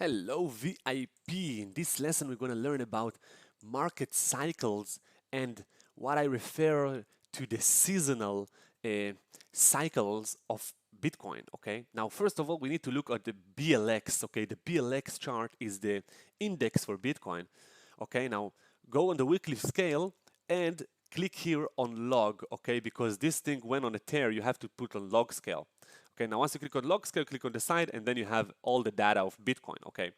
Hello VIP! In this lesson we're going to learn about market cycles and what I refer to the seasonal uh, cycles of Bitcoin, okay? Now first of all we need to look at the BLX, okay? The BLX chart is the index for Bitcoin, okay? Now go on the weekly scale and click here on log, okay? Because this thing went on a tear, you have to put on log scale. Okay, now once you click on log scale, click on the side, and then you have all the data of Bitcoin, okay?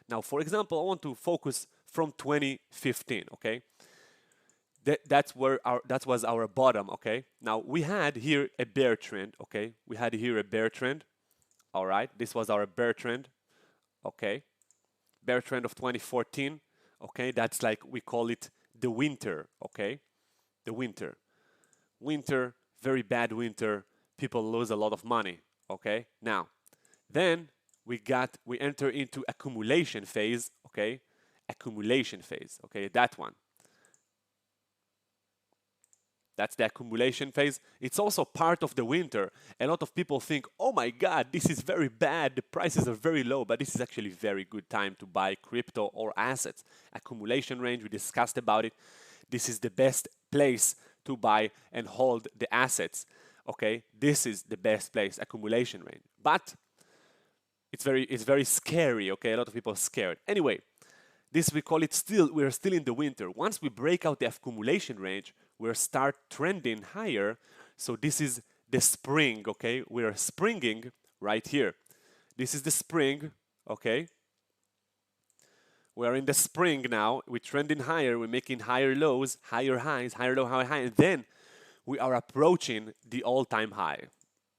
Now, for example, I want to focus from 2015, okay? That was our bottom, okay? Now, we had here a bear trend, okay? We had here a bear trend, all right? This was our bear trend, okay? Bear trend of 2014, okay? That's like, we call it the winter, okay? The winter. Winter, very bad winter, people lose a lot of money, okay? Now, then we enter into accumulation phase, okay? Accumulation phase, okay? That one. That's the accumulation phase. It's also part of the winter. A lot of people think, oh my God, this is very bad. The prices are very low, but this is actually a very good time to buy crypto or assets. Accumulation range, we discussed about it. This is the best place to buy and hold the assets, okay? This is the best place, accumulation range. But it's very scary, okay? A lot of people are scared. Anyway, this we call it we're still in the winter. Once we break out the accumulation range, we'll start trending higher. So this is the spring, okay? We're springing right here. This is the spring, okay? We're in the spring now. We're trending higher. We're making higher lows, higher highs, higher low, higher high, and then we are approaching the all-time high.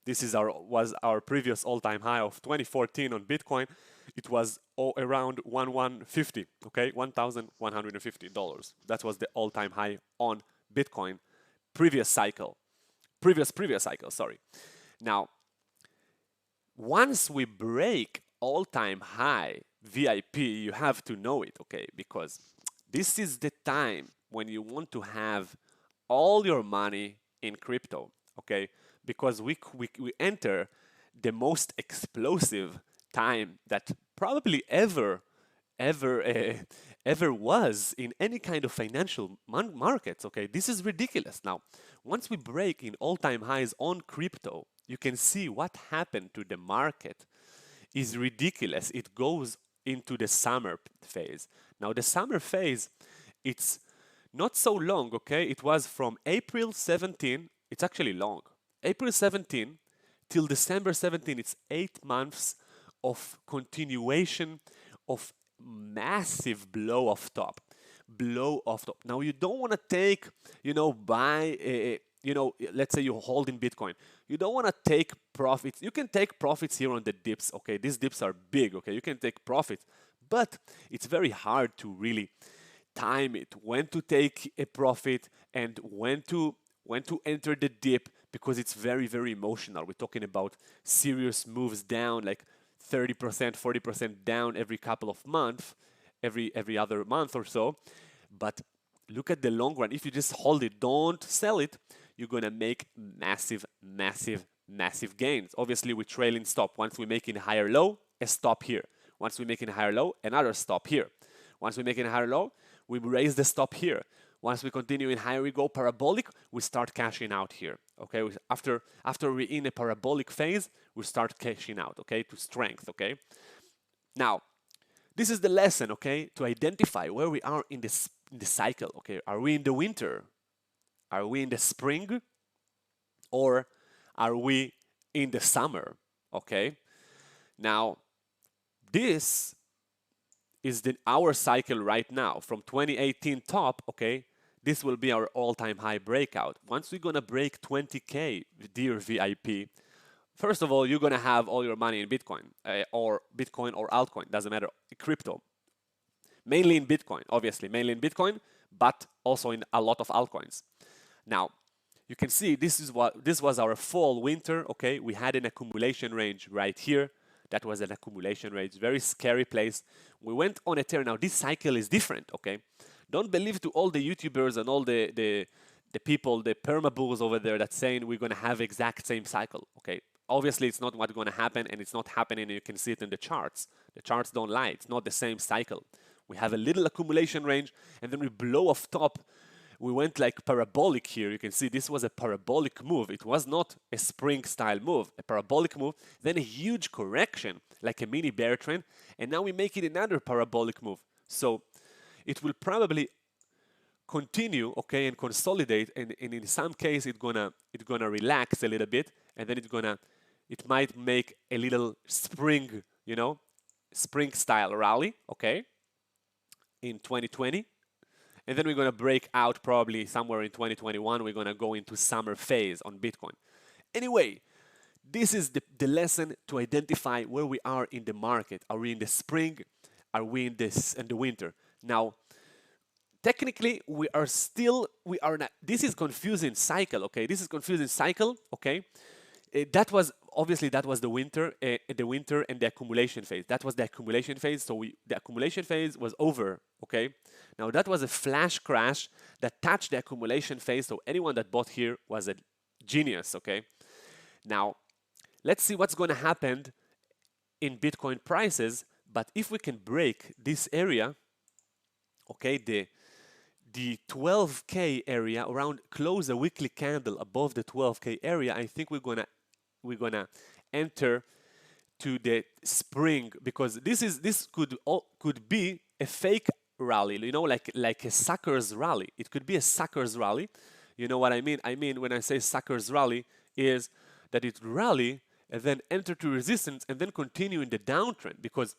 This was our previous all-time high of 2014 on Bitcoin. It was around 1150, okay, $1,150. That was the all-time high on Bitcoin, previous cycle, previous cycle. Sorry. Now, once we break all-time high VIP, you have to know it, okay, because this is the time when you want to have all your money in crypto, okay? Because we enter the most explosive time that probably ever was in any kind of financial markets, okay? This is ridiculous. Now, once we break in all-time highs on crypto, you can see what happened to the market is ridiculous. It goes into the summer phase. Now, the summer phase, it's not so long, okay? It was from April 17, it's actually long. April 17 till December 17, it's 8 months of continuation of massive blow off top. Blow off top. Now you don't want to take, buy, let's say you hold in Bitcoin. You don't want to take profits. You can take profits here on the dips, okay? These dips are big, okay? You can take profits, but it's very hard to really time it, when to take a profit and when to enter the dip, because it's very emotional. We're talking about serious moves down, like 30%, 40% down every couple of months, every other month or so. But look at the long run. If you just hold it, don't sell it, you're gonna make massive gains. Obviously, with trailing stop. Once we make in a higher low, a stop here. Once we make in a higher low, another stop here. Once we make in a higher low, we raise the stop here. Once we continue in higher, we go parabolic, we start cashing out here, okay? After we're in a parabolic phase, we start cashing out, okay, to strength, okay? Now, this is the lesson, okay, to identify where we are in the cycle, okay? Are we in the winter? Are we in the spring? Or are we in the summer, okay? Now, this is our cycle right now from 2018 top, okay? This will be our all-time high breakout. Once we're gonna break 20K, dear VIP, first of all, you're gonna have all your money in Bitcoin or altcoin, doesn't matter, crypto. Mainly in Bitcoin, obviously, mainly in Bitcoin, but also in a lot of altcoins. Now, you can see this was our fall winter, okay? We had an accumulation range right here. That was an accumulation range, very scary place. We went on a tear. Now, this cycle is different, okay? Don't believe to all the YouTubers and all the people, the perma bulls over there that's saying we're gonna have exact same cycle, okay? obviously it's not what's going to happen, and it's not happening, and you can see it in the charts. The charts don't lie. It's not the same cycle. We have a little accumulation range, and then we blow off top. We went like parabolic here. You can see this was a parabolic move. It was not a spring style move, a parabolic move, then a huge correction, like a mini bear trend, and now we make it another parabolic move. So it will probably continue, okay, and consolidate, and in some case it's gonna relax a little bit, and then it might make a little spring, spring style rally, okay, in 2020. And then we're going to break out probably somewhere in 2021. We're going to go into summer phase on Bitcoin. Anyway, this is the lesson to identify where we are in the market. Are we in the spring? Are we in the winter? Now, technically, we are not. This is confusing cycle, okay? This is confusing cycle, okay? That was the winter, and the accumulation phase. That was the accumulation phase. So the accumulation phase was over, okay? Now that was a flash crash that touched the accumulation phase. So anyone that bought here was a genius, okay? Now let's see what's going to happen in Bitcoin prices. But if we can break this area, okay, the 12K area, around, close a weekly candle above the 12K area, I think we're gonna enter to the spring, because this could be a fake rally, like a suckers rally. It could be a suckers rally. You know what I mean? I mean, when I say suckers rally, is that it rally and then enter to resistance and then continue in the downtrend, because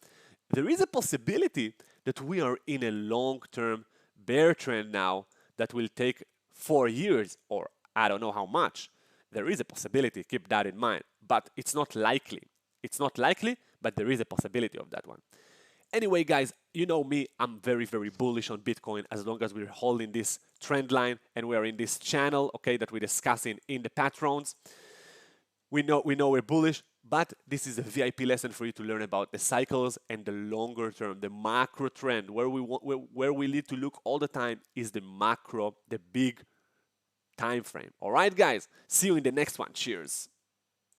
there is a possibility that we are in a long-term bear trend now that will take 4 years, or I don't know how much. There is a possibility, keep that in mind, but it's not likely. It's not likely, but there is a possibility of that one. Anyway, guys, you know me, I'm very, very bullish on Bitcoin as long as we're holding this trend line and we're in this channel, okay, that we're discussing in the patrons. We know we're bullish, but this is a VIP lesson for you to learn about the cycles and the longer term, the macro trend. Where we need to look all the time is the macro, the big time frame. All right, guys, see you in the next one. Cheers.